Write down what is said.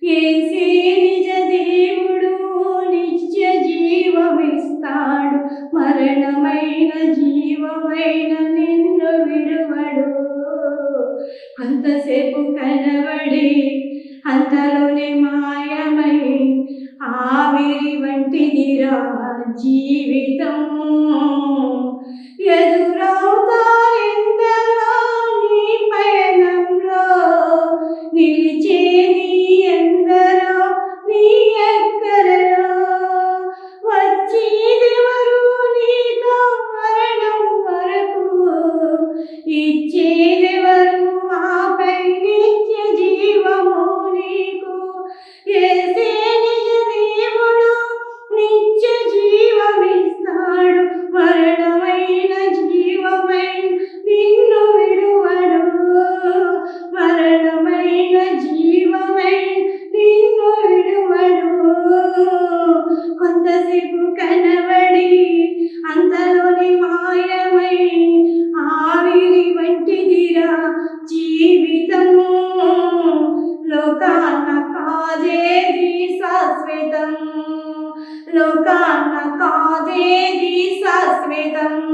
యేసే నిజ దేవుడు, నిత్య జీవమిస్తాడు, మరణమైన జీవమైన నిన్ను విడువడు. అంతసేపు కనబడి అంతలోనే మాయమై ఆవిరి వంటిదిరా జీవితం. ఎదురవుతారెందరో నీ పయనంలో, నిలిచేది ఎందరో నీ ఎక్కరలో. వచ్చేదెవరు నీతో మరణం వరకు, ఇచ్చేదెవరు ఆపై నిత్య జీవము నీకు. యేసే నిజ దేవుడు, నిత్య జీవమిస్తాడు, మరణమైన జీవమై నిన్ను విడువడు. మరణమైన జీవమై నిన్ను విడువడు. కొంతసేపు కనబడి అంతలోని మాయమై ఆవిరి వంటిదిరా జీవితము. లోకాన కాదేది శాశ్వతం, లోకాన కాదేది శాశ్వతం.